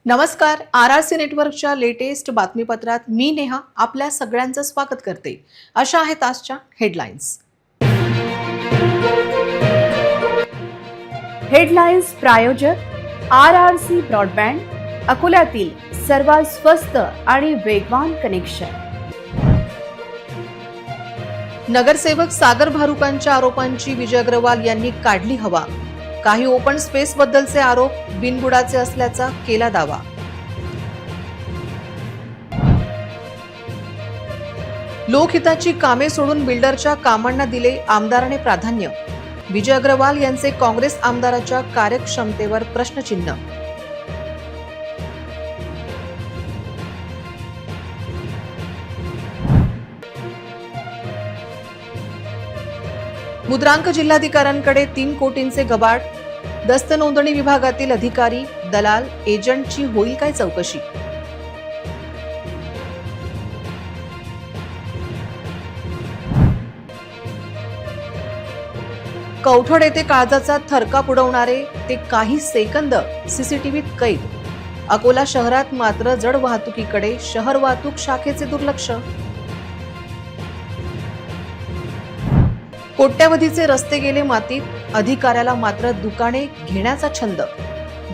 नमस्कार. RRC नेटवर्कच्या latest बातमीपत्रात मी नेहा आपल्या सगळ्यांचं स्वागत करते. अशा आहेत आजच्या हेडलाईन्स. हेडलाईन्स प्रायोजक RRC ब्रॉडबँड, अकोल्यातील सर्वात स्वस्त आणि वेगवान कनेक्शन. नगरसेवक सागर भारुकांच्या आरोपांची विजय अग्रवाल यांनी काढली हवा. काही ओपन स्पेस बद्दलचे आरोप बिनबुडाचे असल्याचा केला दावा. लोकहिताची कामे सोडून बिल्डरच्या कामांना दिले आमदाराने प्राधान्य. विजय अग्रवाल यांचे काँग्रेस आमदाराच्या कार्यक्षमतेवर प्रश्नचिन्ह. मुद्रांक जिल्हाधिकाऱ्यांकडे 3 कोटींचे गबाड. दस्त नोंदणी विभागातील अधिकारी, दलाल, एजंटची होईल काय चौकशी. कौठड येथे काळजाचा थरकाप उडवणारे ते काही सेकंद सीसीटीव्हीत कैद. अकोला शहरात मात्र जड वाहतुकीकडे शहर वाहतूक शाखेचे दुर्लक्ष. कोट्यावधीचे रस्ते गेले मातीत, अधिकाऱ्याला मात्र दुकाने घेण्याचा छंद.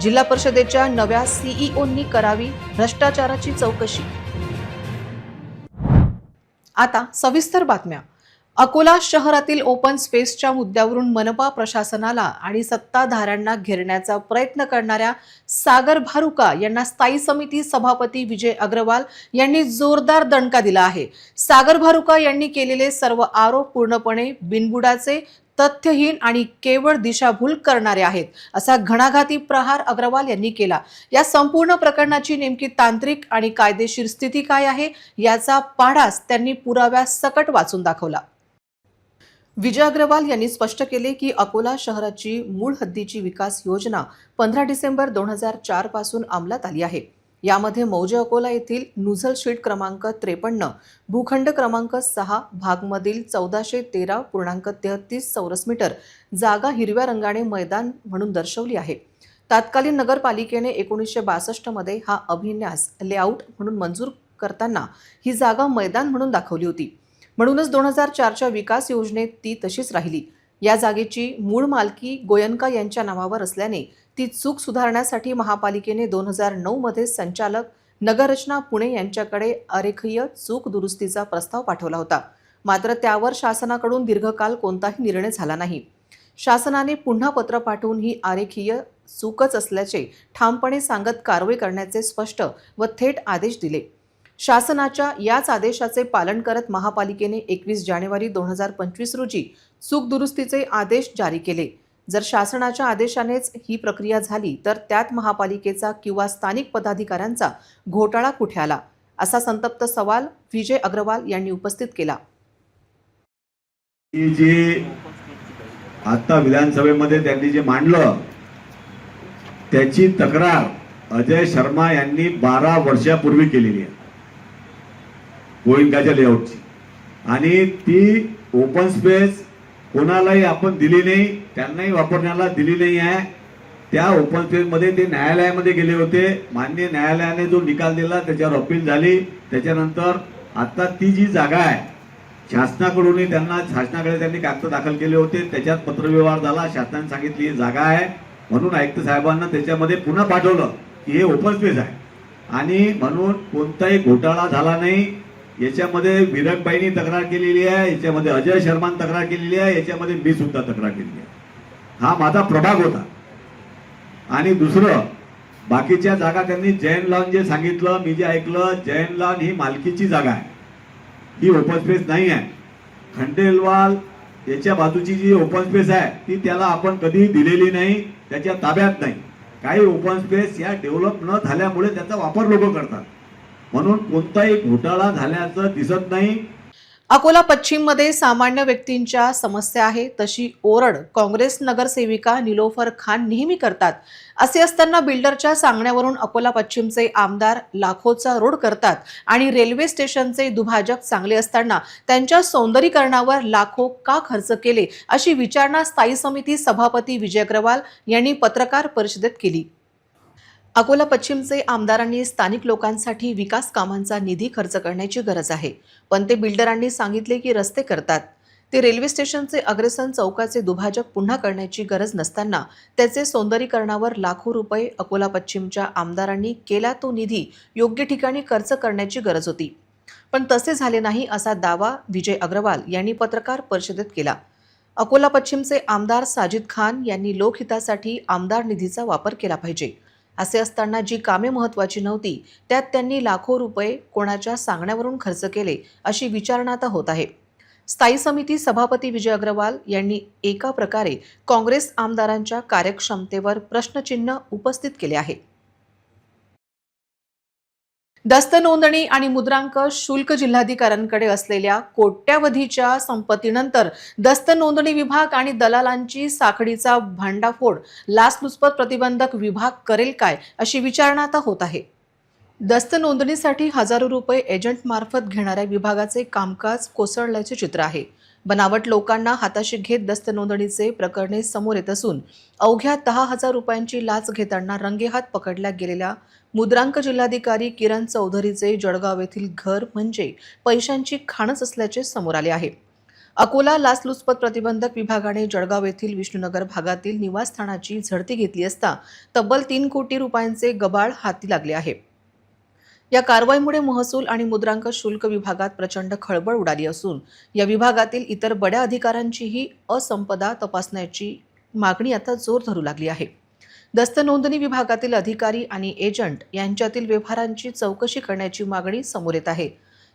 जिल्हा परिषदेच्या नव्या सीईओंनी करावी भ्रष्टाचाराची चौकशी. आता सविस्तर बातम्या. अकोला शहरातील ओपन स्पेसच्या मुद्द्यावरून मनपा प्रशासनाला आणि सत्ताधाऱ्यांना घेरण्याचा प्रयत्न करणाऱ्या सागर भारुका यांना स्थायी समिती सभापती विजय अग्रवाल यांनी जोरदार दणका दिला आहे. सागर भारुका यांनी केलेले सर्व आरोप पूर्णपणे बिनबुडाचे, तथ्यहीन आणि केवळ दिशाभूल करणारे आहेत, असा घणाघाती प्रहार अग्रवाल यांनी केला. या संपूर्ण प्रकरणाची नेमकी तांत्रिक आणि कायदेशीर स्थिती काय आहे याचा पाढाच त्यांनी पुराव्यासकट वाचून दाखवला. विजय अग्रवाल यांनी स्पष्ट केले की अकोला शहराची मूळ हद्दीची विकास योजना 15 डिसेंबर 2004 पासून अंमलात आली आहे. यामध्ये मौजे अकोला येथील नुझल शीट क्रमांक 53, भूखंड क्रमांक 6 भागमधील 1413.33 चौरस मीटर जागा हिरव्या रंगाने मैदान म्हणून दर्शवली आहे. तत्कालीन नगरपालिकेने 1962 मध्ये हा अभिन्यास लेआउट म्हणून मंजूर करताना ही जागा मैदान म्हणून दाखवली होती. म्हणूनच 2004च्या विकास योजनेत ती तशीच राहिली. या जागेची मूळ मालकी गोयनका यांच्या नावावर असल्याने ती चूक सुधारण्यासाठी महापालिकेने 2009 मध्ये संचालक नगररचना पुणे यांच्याकडे आरेखीय चूक दुरुस्तीचा प्रस्ताव पाठवला होता. मात्र त्यावर शासनाकडून दीर्घकाल कोणताही निर्णय झाला नाही. शासनाने पुन्हा पत्र पाठवून ही आरेखीय चूकच असल्याचे ठामपणे सांगत कारवाई करण्याचे स्पष्ट व थेट आदेश दिले. शासनाच्या याच आदेशाचे पालन करत महापालिकेने 21 जानेवारी 2025 रोजी चूक दुरुस्तीचे आदेश जारी केले. जर शासनाच्या आदेशानेच ही प्रक्रिया झाली तर त्यात महापालिकेचा किंवा स्थानिक पदाधिकाऱ्यांचा घोटाळा कुठे आला, असा संतप्त सवाल विजय अग्रवाल यांनी उपस्थित केला. जे आता विधानसभेमध्ये त्यांनी जे मांडलं त्याची तक्रार अजय शर्मा यांनी 12 वर्षापूर्वी केलेली आहे गोविंदाच्या लेआउटची, आणि ती ओपन स्पेस कोणालाही आपण दिली नाही, त्यांनाही वापरण्याला दिली नाही आहे. त्या ओपन स्पेसमध्ये ते न्यायालयामध्ये गेले होते. माननीय न्यायालयाने जो निकाल दिला त्याच्यावर अपील झाली. त्याच्यानंतर आता ती जी जागा आहे शासनाकडूनही शासनाकडे त्यांनी कागद दाखल केले होते. त्याच्यात पत्रव्यवहार झाला. शासनाने सांगितली ही जागा आहे म्हणून आयुक्त साहेबांना त्याच्यामध्ये पुन्हा पाठवलं की हे ओपन स्पेस आहे, आणि म्हणून कोणताही घोटाळा झाला नाही. याच्यामध्ये विरकबाईंनी तक्रार केलेली आहे, याच्यामध्ये अजय शर्माने तक्रार केलेली आहे, याच्यामध्ये मी सुद्धा तक्रार केलेली आहे. हा माझा प्रभाग होता. आणि दुसरं, बाकीच्या जागा त्यांनी जैन लॉन जे सांगितलं, मी जे ऐकलं, जैन लॉन ही मालकीची जागा आहे, ही ओपन स्पेस नाही आहे. खंडेलवाल याच्या बाजूची जी ओपन स्पेस आहे ती त्याला आपण कधी दिलेली नाही, त्याच्या ताब्यात नाही. काही ओपन स्पेस या डेव्हलप न झाल्यामुळे त्याचा वापर लोक करतात, म्हणून कोणताही घोटाळा झाल्याचं दिसत नाही. अकोला पश्चिम मध्ये सामान्य व्यक्तींच्या समस्या आहे तशी ओरड काँग्रेस नगरसेविका निलोफर खान नेहमी करतात. असे असताना बिल्डरच्या सांगण्यावरून अकोला पश्चिमचे आमदार लाखोचा रोड करतात आणि रेल्वे स्टेशनचे दुभाजक चांगले असताना त्यांच्या सौंदर्यीकरणावर लाखो का खर्च केले, अशी विचारणा स्थायी समिती सभापती विजय अग्रवाल यांनी पत्रकार परिषदेत केली. अकोला पश्चिमचे आमदारांनी स्थानिक लोकांसाठी विकास कामांचा निधी खर्च करण्याची गरज आहे, पण ते बिल्डरांनी सांगितले की रस्ते करतात. ते रेल्वे स्टेशनचे अग्रसन चौकाचे दुभाजक पुन्हा करण्याची गरज नसताना त्याचे सौंदर्यीकरणावर लाखो रुपये अकोला पश्चिमच्या आमदारांनी केला तो निधी योग्य ठिकाणी खर्च करण्याची गरज होती. पण तसे झाले नाही असा दावा विजय अग्रवाल यांनी पत्रकार परिषदेत केला. अकोला पश्चिमचे आमदार साजिद खान यांनी लोकहितासाठी आमदार निधीचा वापर केला पाहिजे असे असताना जी कामे महत्त्वाची नव्हती त्यात त्यांनी लाखो रुपये कोणाच्या सांगण्यावरून खर्च केले अशी विचारणा आता होत आहे. स्थायी समिती सभापती विजय अग्रवाल यांनी एका प्रकारे काँग्रेस आमदारांच्या कार्यक्षमतेवर प्रश्नचिन्ह उपस्थित केले आहे. दस्त नोंदणी आणि मुद्रांक शुल्क जिल्हाधिकाऱ्यांकडे असलेल्या कोट्यावधीच्या संपत्तीनंतर दस्त नोंदणी विभाग आणि दलालांची साखळीचा भांडाफोड लाचलुचपत प्रतिबंधक विभाग करेल काय अशी विचारणा आता होत आहे. दस्त नोंदणीसाठी हजारो रुपये एजंटमार्फत घेणाऱ्या विभागाचे कामकाज कोसळल्याचे चित्र आहे. बनावट लोकांना हाताशी घेत दस्त नोंदणीचे प्रकरणे समोर येत असून अवघ्या 10,000 रुपयांची लाच घेताना रंगेहात पकडल्या गेलेल्या मुद्रांक जिल्हाधिकारी किरण चौधरीचे जळगाव येथील घर म्हणजे पैशांची खाणच असल्याचे समोर आले आहे. अकोला लाचलुचपत प्रतिबंधक विभागाने जळगाव येथील विष्णुनगर भागातील निवासस्थानाची झडती घेतली असता तब्बल 3 कोटी रुपयांचे गबाळ हाती लागले आहे. या कारवाईमुळे महसूल आणि मुद्रांक शुल्क विभागात प्रचंड खळबळ उडाली असून या विभागातील इतर बड्या अधिकाऱ्यांचीही असंपदा तपासण्याची मागणी आता जोर धरू लागली आहे. दस्त नोंदणी विभागातील अधिकारी आणि एजंट यांच्यातील व्यवहारांची चौकशी करण्याची मागणी समोर येत आहे.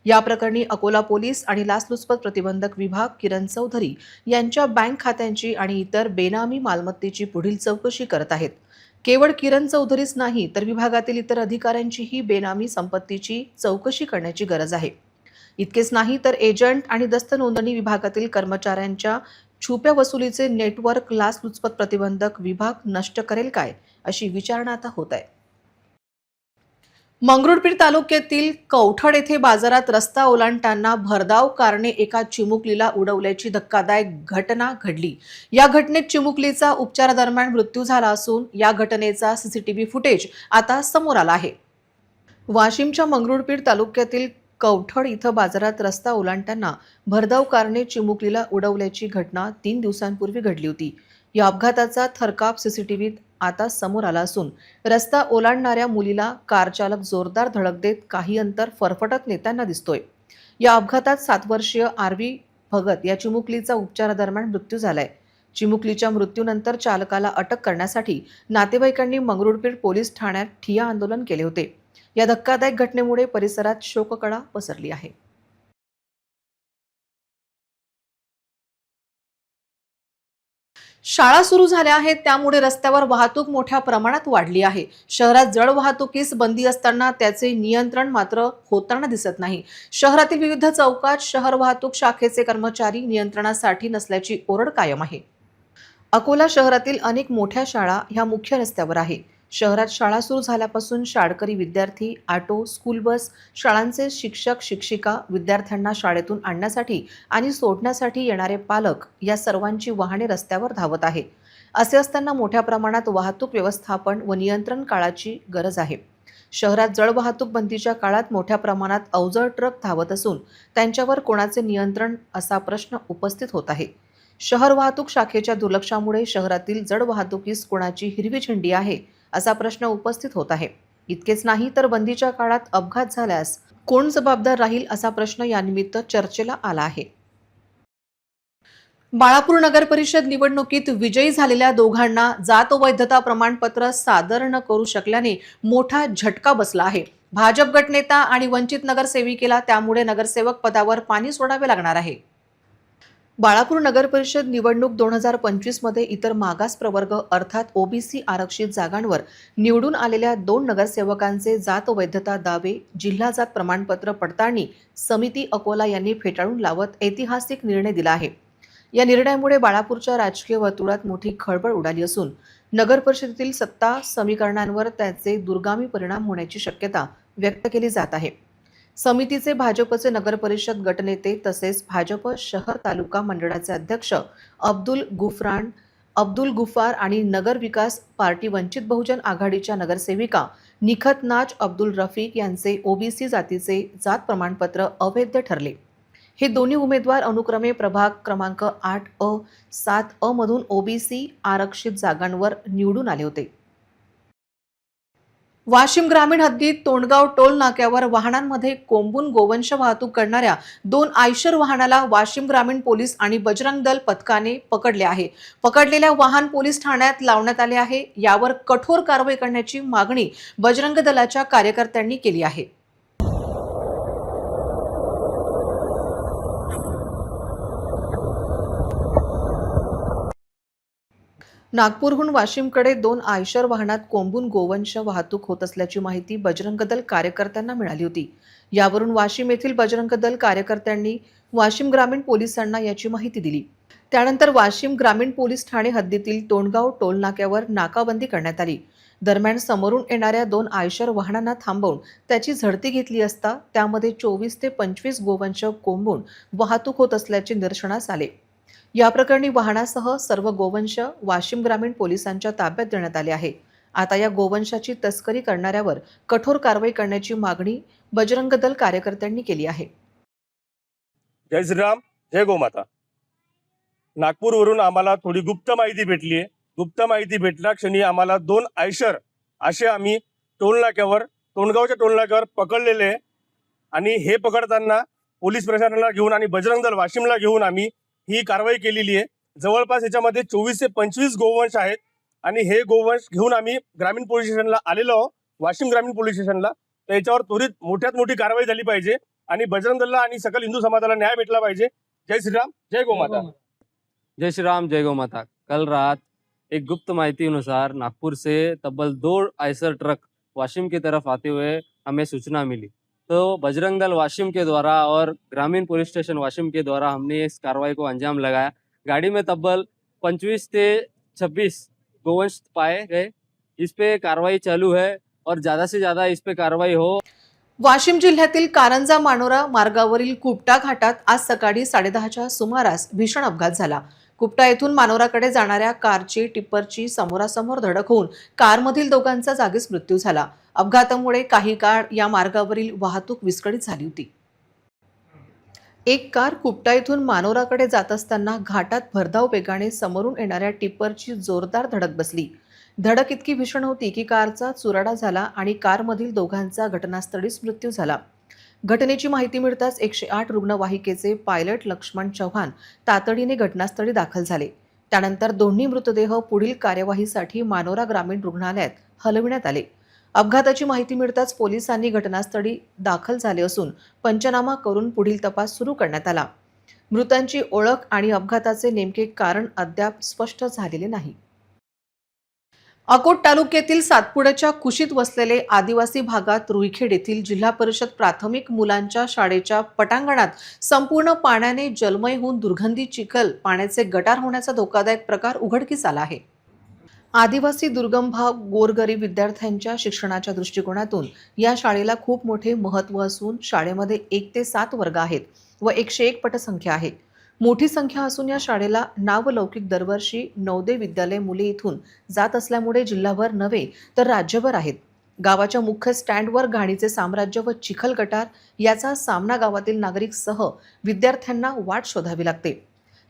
या प्रकरणी अकोला पोलीस आणि लाचलुचपत प्रतिबंधक विभाग किरण चौधरी यांच्या बँक खात्यांची आणि इतर बेनामी मालमत्तेची पुढील चौकशी करत आहेत. केवळ किरण चौधरीच नाही तर विभागातील इतर अधिकाऱ्यांचीही बेनामी संपत्तीची चौकशी करण्याची गरज आहे. इतकेच नाही तर एजंट आणि दस्त नोंदणी विभागातील कर्मचाऱ्यांच्या छुप्या वसुलीचे नेटवर्क लाचलुचपत प्रतिबंधक विभाग नष्ट करेल काय अशी विचारणा आता होत आहे. मंगरुळपीर तालुक्यातील कवठड येथे बाजारात रस्ता ओलांडताना भरधाव कारने एका चिमुकलीला उडवल्याची धक्कादायक घटना घडली. या घटनेत चिमुकलीचा उपचारादरम्यान मृत्यू झाला असून या घटनेचा सीसीटीव्ही फुटेज आता समोर आला आहे. वाशिमच्या मंगरुळपीर तालुक्यातील कवठड इथं बाजारात रस्ता ओलांडताना भरधाव कारने चिमुकलीला उडवल्याची घटना 3 दिवसांपूर्वी घडली होती. या अपघाताचा थरकाप सीसीटीव्हीत आता समोर आला असून रस्ता ओलांडणाऱ्या मुलीला कार चालक जोरदार धडक देत काही अंतर फरफटत नेताना दिसतोय. या अपघातात 7 वर्षीय आरवी भगत या चिमुकलीचा उपचारादरम्यान मृत्यू झालाय. चिमुकलीच्या मृत्यूनंतर चालकाला अटक करण्यासाठी नातेवाईकांनी मंगरुळपीर पोलीस ठाण्यात ठिय्या आंदोलन केले होते. या धक्कादायक घटनेमुळे परिसरात शोककळा पसरली आहे. शाळा सुरू झाल्या आहेत त्यामुळे रस्त्यावर वाहतूक मोठ्या प्रमाणात वाढली आहे. शहरात जड वाहतुकीस बंदी असताना त्याचे नियंत्रण मात्र होताना दिसत नाही. शहरातील विविध चौकात शहर वाहतूक शाखेचे कर्मचारी नियंत्रणासाठी नसल्याची ओरड कायम आहे. अकोला शहरातील अनेक मोठ्या शाळा ह्या मुख्य रस्त्यावर आहे. शहरात शाळा सुरू झाल्यापासून शाळकरी विद्यार्थी, ऑटो, स्कूल बस, शाळांचे शिक्षक शिक्षिका, विद्यार्थ्यांना शाळेतून आणण्यासाठी आणि सोडण्यासाठी येणारे पालक या सर्वांची वाहने रस्त्यावर धावत आहे. असे असताना मोठ्या प्रमाणात वाहतूक व्यवस्थापन व नियंत्रण काळाची गरज आहे. शहरात जड वाहतूक बंदीच्या काळात मोठ्या प्रमाणात अवजड ट्रक धावत असून त्यांच्यावर कोणाचे नियंत्रण असा प्रश्न उपस्थित होत आहे. शहर वाहतूक शाखेच्या दुर्लक्षामुळे शहरातील जड वाहतुकीस कोणाची हिरवी झेंडी आहे असा प्रश्न उपस्थित होत आहे. इतकेच नाही तर बंदीच्या काळात अपघात झाल्यास कोण जबाबदार राहील असा प्रश्न यानिमित्त चर्चेला आला आहे. बाळापूर नगर परिषद निवडणुकीत विजयी झालेल्या दोघांना जात वैधता प्रमाणपत्र सादर न करू शकल्याने मोठा झटका बसला आहे. भाजप गटनेता आणि वंचित नगरसेविकेला त्यामुळे नगरसेवक पदावर पाणी सोडावे लागणार आहे. बाळापूर नगर परिषद निवडणूक 2025 मध्ये इतर मागास प्रवर्ग अर्थात ओबीसी आरक्षित जागांवर निवडून आलेल्या 2 नगरसेवकांचे जात वैधता दावे जिल्हा जात प्रमाणपत्र पडताळणी समिती अकोला यांनी फेटाळून लावत ऐतिहासिक निर्णय दिला आहे. या निर्णयामुळे बाळापूरच्या राजकीय वर्तुळात मोठी खळबळ उडाली असून नगर परिषदेतील सत्ता समीकरणांवर त्याचे दूरगामी परिणाम होण्याची शक्यता व्यक्त केली जात आहे. समितीचे भाजपचे नगर परिषद गटनेते तसेच भाजप शहर तालुका मंडळाचे अध्यक्ष अब्दुल गुफरान अब्दुल गुफार आणि नगर विकास पार्टी वंचित बहुजन आघाडीच्या नगरसेविका निखत नाज अब्दुल रफीक यांचे ओबीसी जातीचे जात प्रमाणपत्र अवैध ठरले। हे दोन्ही उमेदवार अनुक्रमे प्रभाग क्रमांक 8A 7A मधून ओबीसी आरक्षित जागांवर निवडून आले होते। वाशिम ग्रामीण हद्दीत तोंडगाव टोल नाक्यावर वाहनांमध्ये कोंबून गोवंश वाहतूक करणाऱ्या 2 आयशर वाहनाला वाशिम ग्रामीण पोलीस आणि बजरंग दल पथकाने पकडले आहे। पकडलेल्या वाहन पोलीस ठाण्यात लावण्यात आले आहे। यावर कठोर कारवाई करण्याची मागणी बजरंग दलाच्या कार्यकर्त्यांनी केली आहे। नागपूरहून वाशिमकडे 2 आयशर वाहनात कोंबून गोवंश वाहतूक होत असल्याची माहिती बजरंग दल कार्यकर्त्यांना मिळाली होती। यावरून वाशिम येथील बजरंग दल कार्यकर्त्यांनी वाशिम ग्रामीण पोलिसांना याची माहिती दिली। त्यानंतर वाशिम ग्रामीण पोलीस ठाणे हद्दीतील तोंडगाव टोल नाक्यावर नाकाबंदी करण्यात आली। दरम्यान समोरून येणाऱ्या 2 आयशर वाहनांना थांबवून त्याची झडती घेतली असता त्यामध्ये 24 ते 25 गोवंश कोंबून वाहतूक होत असल्याचे निदर्शनास आले। या प्रकरणी वाहनासह सर्व गोवंश वाशिम ग्रामीण पोलिसांच्या ताब्यात देण्यात आले आहे। आता या गोवंशाची तस्करी करणाऱ्यावर कठोर कारवाई करण्याची मागणी बजरंग दल कार्यकर्त्यांनी केली आहे। जय श्रीराम, जय गोमाता। नागपूरवरून आम्हाला थोडी गुप्त माहिती भेटली आहे। गुप्त माहिती भेटल्या क्षणी आम्हाला 2 आयशर असे आम्ही टोलनाक्यावर तोंडगावच्या टोलनाक्यावर पकडलेले आहे आणि हे पकडताना पोलीस प्रशासनाला घेऊन आणि बजरंग दल वाशिमला घेऊन आम्ही ही कारवाई केलेली आहे। जवळपास याच्यामध्ये 24 ते 25 गोवंश आहेत आणि हे गोवंश घेऊन आम्ही ग्रामीण पोलीस स्टेशनला आलेलो आहोत, वाशिम ग्रामीण पोलीस स्टेशनला। तर याच्यावर त्वरित मोठ्यात मोठी कारवाई झाली पाहिजे आणि बजरंग दलला आणि सकल हिंदू समाजाला न्याय भेटला पाहिजे। जय श्रीराम, जय गोमाता। जय श्री राम, जय गौ माता। कल रात एक गुप्त माहिती अनुसार नागपुर से तब्बल 2 आयसर ट्रक वाशिम की तरफ आते हुए हमें सूचना मिली, तो बजरंग दल वाशिम के द्वारा और ग्रामीण पुलिस स्टेशन वाशिम के द्वारा हमने इस कार्रवाई को अंजाम लगाया। गाड़ी में तब्बल 25 से 26 गोवंश पाए गए। इस पे कार्रवाई चालू है और ज़्यादा से ज़्यादा इस पे कार्रवाई हो। वाशिम जिल्ह्यातील कारंजा मानोरा मार्गावरील कुपटा घाटात आज सकाळी 10:30च्या सुमारास भीषण अपघात झाला। कुपटा येथून मानोराकडे जाणाऱ्या कारची टिप्परची समोरासमोर धडक होऊन कारमधील दोघांचा जागीच मृत्यू झाला। अपघातामुळे काही काळ या मार्गावरील वाहतूक विस्कळीत झाली होती। एक कार कुपटा येथून मानोराकडे जात असताना घाटात भरधाव वेगाने समोरून येणाऱ्या टिप्परची जोरदार धडक बसली। धडक इतकी भीषण होती की कारचा चुराडा झाला आणि कारमधील दोघांचा घटनास्थळीच मृत्यू झाला। घटनेची माहिती मिळताच 108 रुग्णवाहिकेचे पायलट लक्ष्मण चव्हाण तातडीने घटनास्थळी दाखल झाले। त्यानंतर दोन्ही मृतदेह पुढील कार्यवाहीसाठी मानोरा ग्रामीण रुग्णालयात हलविण्यात आले। अपघाताची माहिती मिळताच पोलिसांनी घटनास्थळी दाखल झाले असून पंचनामा करून पुढील तपास सुरू करण्यात आला। मृतांची ओळख आणि अपघाताचे नेमके कारण अद्याप स्पष्ट झालेले नाही। अकोट तालुक्यातील सातपुड्याच्या कुशीत वसलेले आदिवासी भागात रुईखेड येथील जिल्हा परिषद प्राथमिक मुलांच्या शाळेच्या पटांगणात संपूर्ण पाण्याने जलमय होऊन दुर्गंधी चिखल पाण्याचे गटार होण्याचा धोकादायक प्रकार उघडकीस आला आहे। आदिवासी दुर्गम भाग गोरगरीब विद्यार्थ्यांच्या शिक्षणाच्या दृष्टिकोनातून या शाळेला खूप मोठे महत्त्व असून शाळेमध्ये 1 ते 7 वर्ग आहेत व 101 पटसंख्या आहे। मोठी संख्या असून या शाळेला नावलौकिक दरवर्षी नवोदय विद्यालय मुले इथून जात असल्यामुळे जिल्हाभर नव्हे तर राज्यभर आहेत। गावाच्या मुख्य स्टँडवर घाणीचे साम्राज्य व चिखल गटार याचा सामना गावातील नागरिक सह विद्यार्थ्यांना वाट शोधावी लागते।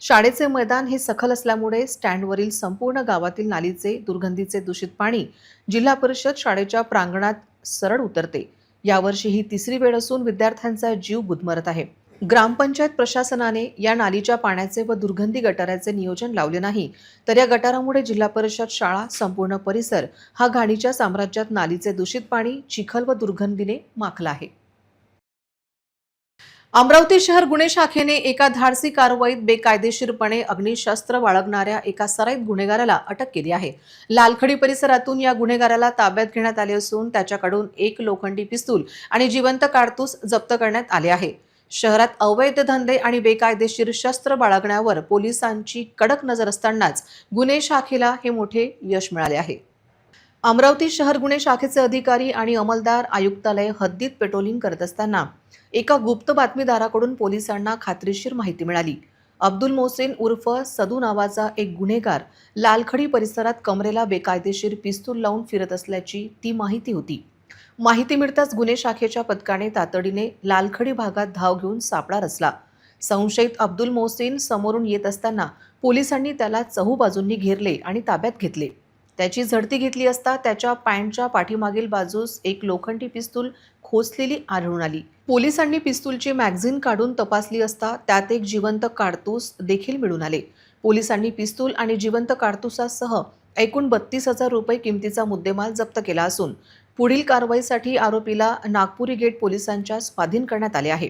शाळेचे मैदान हे सखल असल्यामुळे स्टँडवरील संपूर्ण गावातील नालीचे दुर्गंधीचे दूषित पाणी जिल्हा परिषद शाळेच्या प्रांगणात सरळ उतरते। यावर्षी ही 3री वेळ असून विद्यार्थ्यांचा जीव गुदमरत आहे। ग्रामपंचायत प्रशासनाने या नालीच्या पाण्याचे व दुर्गंधी गटाराचे नियोजन लावले नाही तर या गटारामुळे जिल्हा परिषद शाळा संपूर्ण परिसर हा घाणीच्या साम्राज्यात नालीचे दूषित पाणी चिखल व दुर्गंधीने माखला आहे। अमरावती शहर गुन्हे शाखेने एका धाडसी कारवाईत बेकायदेशीरपणे अग्निशस्त्र बाळगणाऱ्या एका सराईत गुन्हेगाराला अटक केली आहे। लालखडी परिसरातून या गुन्हेगाराला ताब्यात घेण्यात आले असून त्याच्याकडून 1 लोखंडी पिस्तूल आणि जिवंत काडतूस जप्त करण्यात आले आहे। शहरात अवैध धंदे आणि बेकायदेशीर शस्त्र बाळगण्यावर पोलिसांची कडक नजर असतानाच गुन्हे शाखेला हे मोठे यश मिळाले आहे। अमरावती शहर गुन्हे शाखेचे अधिकारी आणि अंमलदार आयुक्तालय हद्दीत पेट्रोलिंग करत असताना एका गुप्त बातमीदाराकडून पोलिसांना खात्रीशीर माहिती मिळाली। अब्दुल मोहसिन उर्फ सदू नावाचा एक गुन्हेगार लालखडी परिसरात कमरेला बेकायदेशीर पिस्तूल लावून फिरत असल्याची ती माहिती होती. माहिती मिळताच गुन्हे शाखेच्या पथकाने तातडीने लालखडी भागात धाव घेऊन सापळा रचला. संशयित अब्दुल मोहसिन समोरून येत असताना पोलिसांनी त्याला चहूबाजूंनी घेरले आणि ताब्यात घेतले. त्याची झडती घेतली असता त्याच्या पॅन्टच्या पाठीमागील बाजूस एक लोखंडी पिस्तूल खोचलेली आढळून आली. पोलिसांनी पिस्तूलची मॅगझिन काढून तपासली असता त्यात एक जिवंत काडतूस देखील मिळून आले. पोलिसांनी पिस्तूल आणि जिवंत काडतुसासह एकूण 32,000 रुपये किमतीचा मुद्देमाल जप्त केला असून पुढील कारवाईसाठी आरोपीला नागपुरी गेट पोलिसांच्या स्वाधीन करण्यात आले आहे.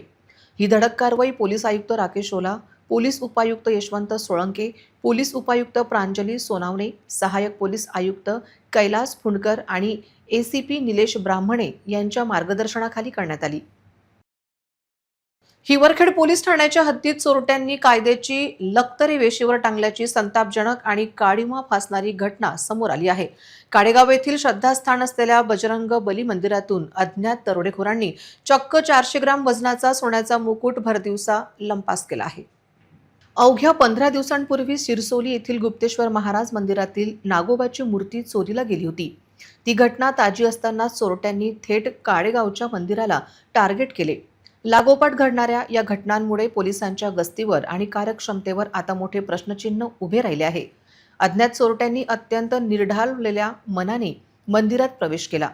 ही धडक कारवाई पोलीस आयुक्त राकेश ओला, पोलीस उपायुक्त यशवंत सोळंके, पोलीस उपायुक्त प्रांजली सोनावणे, सहाय्यक पोलीस आयुक्त कैलास फुंडकर आणि एसीपी निलेश ब्राह्मणे यांच्या मार्गदर्शनाखाली करण्यात आली. हिवरखेड पोलीस ठाण्याच्या हद्दीत चोरट्यांनी कायद्याची लक्तरे वेशीवर टांगल्याची संतापजनक आणि काळीमा फासणारी घटना समोर आली आहे. काडेगाव येथील श्रद्धास्थान असलेल्या बजरंग बली मंदिरातून अज्ञात दरोडेखोरांनी चक्क 400 ग्राम वजनाचा सोन्याचा मुकुट भरदिवसा लंपास केला आहे. अवघ्या 15 दिवसांपूर्वी शिरसोली येथील गुप्तेश्वर महाराज मंदिरातील नागोबाची मूर्ती चोरीला गेली होती. ती घटना ताजी असताना चोरट्यांनी थेट काडेगावच्या मंदिराला टार्गेट केले. लागोपाठ घडणाऱ्या या घटनांमुळे पोलिसांच्या गस्तीवर आणि कार्यक्षमतेवर आता मोठे प्रश्नचिन्ह उभे राहिले आहे. अज्ञात चोरट्यांनी अत्यंत निर्ढाललेल्या मनाने मंदिरात प्रवेश केला.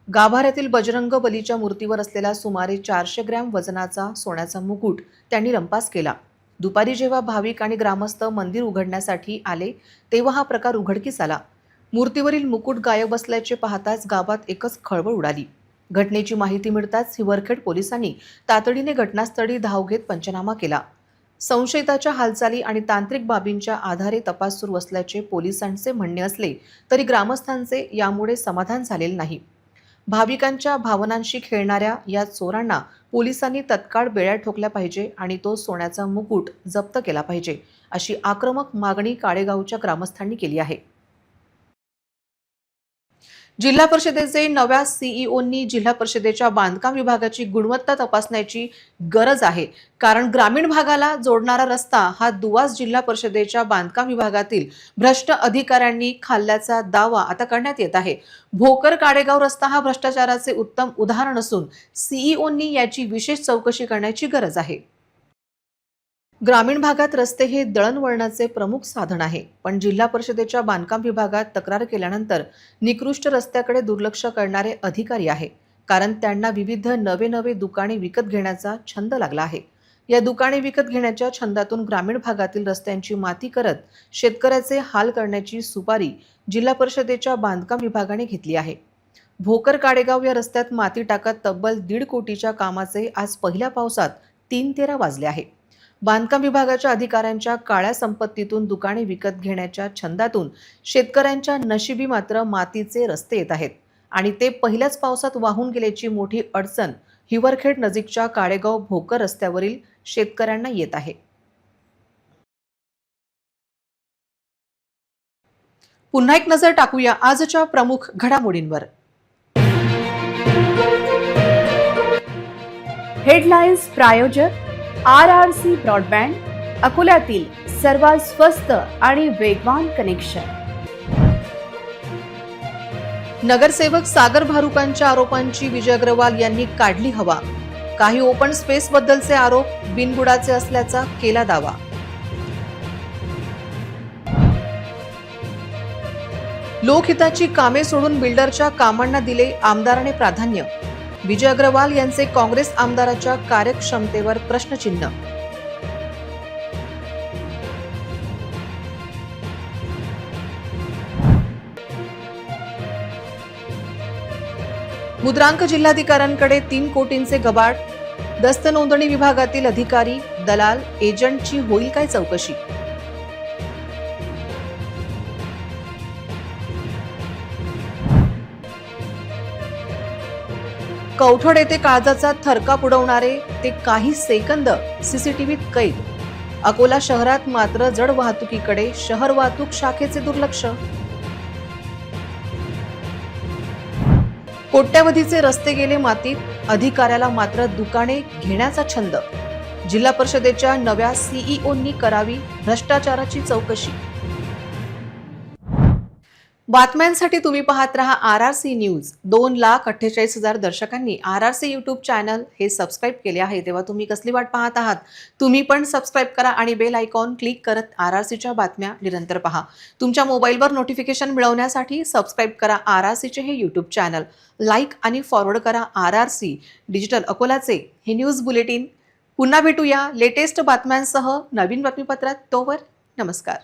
गाभाऱ्यातील बजरंग बलीच्या मूर्तीवर असलेला सुमारे 400 ग्रॅम वजनाचा सोन्याचा मुकुट त्यांनी लंपास केला. दुपारी जेव्हा भाविक आणि ग्रामस्थ मंदिर उघडण्यासाठी आले तेव्हा हा प्रकार उघडकीस आला. मूर्तीवरील मुकुट गायब असल्याचे पाहताच गावात एकच खळबळ उडाली. घटनेची माहिती मिळताच हिवरखेड पोलिसांनी तातडीने घटनास्थळी धाव घेत पंचनामा केला. संशयिताच्या हालचाली आणि तांत्रिक बाबींच्या आधारे तपास सुरू असल्याचे पोलिसांचे म्हणणे असले तरी ग्रामस्थांचे यामुळे समाधान झालेले नाही. भाविकांच्या भावनांशी खेळणाऱ्या या चोरांना पोलिसांनी तत्काळ बेड्या ठोकल्या पाहिजे आणि तो सोन्याचा मुकुट जप्त केला पाहिजे, अशी आक्रमक मागणी काडेगावच्या ग्रामस्थांनी केली आहे. जिल्हा परिषदेचे नव्या सीईओंनी जिल्हा परिषदेच्या बांधकाम विभागाची गुणवत्ता तपासण्याची गरज आहे. कारण ग्रामीण भागाला जोडणारा रस्ता हा दुवास जिल्हा परिषदेच्या बांधकाम विभागातील भ्रष्ट अधिकाऱ्यांनी खाल्ल्याचा दावा आता करण्यात येत आहे. भोकर काडेगाव रस्ता हा भ्रष्टाचाराचे उत्तम उदाहरण असून सीईओंनी याची विशेष चौकशी करण्याची गरज आहे. ग्रामीण भागात रस्ते हे दळणवळणाचे प्रमुख साधन आहे, पण जिल्हा परिषदेच्या बांधकाम विभागात तक्रार केल्यानंतर निकृष्ट रस्त्याकडे दुर्लक्ष करणारे अधिकारी आहे. कारण त्यांना विविध नवे दुकाने विकत घेण्याचा छंद लागला आहे. या दुकाने विकत घेण्याच्या छंदातून ग्रामीण भागातील रस्त्यांची माती करत शेतकऱ्याचे हाल करण्याची सुपारी जिल्हा परिषदेच्या बांधकाम विभागाने घेतली आहे. भोकर काडेगाव या रस्त्यात माती टाकत तब्बल 1.5 कोटीच्या कामाचे आज पहिल्या पावसात 3-13 वाजले आहे. बांधकाम विभागाच्या अधिकाऱ्यांच्या काळ्या संपत्तीतून दुकाने विकत घेण्याच्या छंदातून शेतकऱ्यांच्या नशिबी मात्र मातीचे रस्ते येत आहेत आणि ते पहिल्याच पावसात वाहून गेल्याची मोठी अडचण हिवरखेड नजीकच्या काडेगाव भोकर रस्त्यावरील शेतकऱ्यांना येत आहे. पुन्हा एक नजर टाकूया आजच्या प्रमुख घडामोडींवर. हेडलाईन्स प्रायोजक RRC ब्रॉडबँड, अकोल्यातील सर्वात स्वस्त आणि वेगवान कनेक्शन. नगरसेवक सागर भारुकांच्या आरोपांची विजय अग्रवाल यांनी काढली हवा. काही ओपन स्पेस बद्दलचे आरोप बिनबुडाचे असल्याचा केला दावा. लोकहिताची कामे सोडून बिल्डरच्या कामांना दिले आमदाराने प्राधान्य. विजय अग्रवाल यांचे काँग्रेस आमदाराच्या कार्यक्षमतेवर प्रश्नचिन्ह. मुद्रांक जिल्हाधिकाऱ्यांकडे 3 कोटींचे गबाड. दस्त नोंदणी विभागातील अधिकारी, दलाल, एजंटची होईल काय चौकशी. कवठड येथे काळजाचा थरकाप उडवणारे ते काही सेकंद सीसीटीव्हीत कैद. अकोला शहरात मात्र जड वाहतुकीकडे शहर वाहतूक शाखेचे दुर्लक्ष. कोट्यावधीचे रस्ते गेले मातीत, अधिकाऱ्याला मात्र दुकाने घेण्याचा छंद. जिल्हा परिषदेच्या नव्या सीईओंनी करावी भ्रष्टाचाराची चौकशी. बातम्यांसाठी तुम्ही पाहत रहा RRC news. 2,48,000 दर्शकांनी RRC YouTube channel हे सबस्क्राईब केले आहे. तेव्हा तुम्ही कसली वाट पाहत आहात? तुम्ही पण सबस्क्राईब करा आणि बेल आयकॉन क्लिक करत RRCच्या बातम्या निरंतर पहा. तुमच्या मोबाईलवर नोटिफिकेशन मिळवण्यासाठी सबस्क्राईब करा RRCचे हे यूट्यूब चॅनल. लाईक आणि फॉरवर्ड करा RRC डिजिटल अकोलाचे हे न्यूज बुलेटिन. पुन्हा भेटूया लेटेस्ट बातम्यांसह नवीन बातमीपत्रात. तोवर नमस्कार.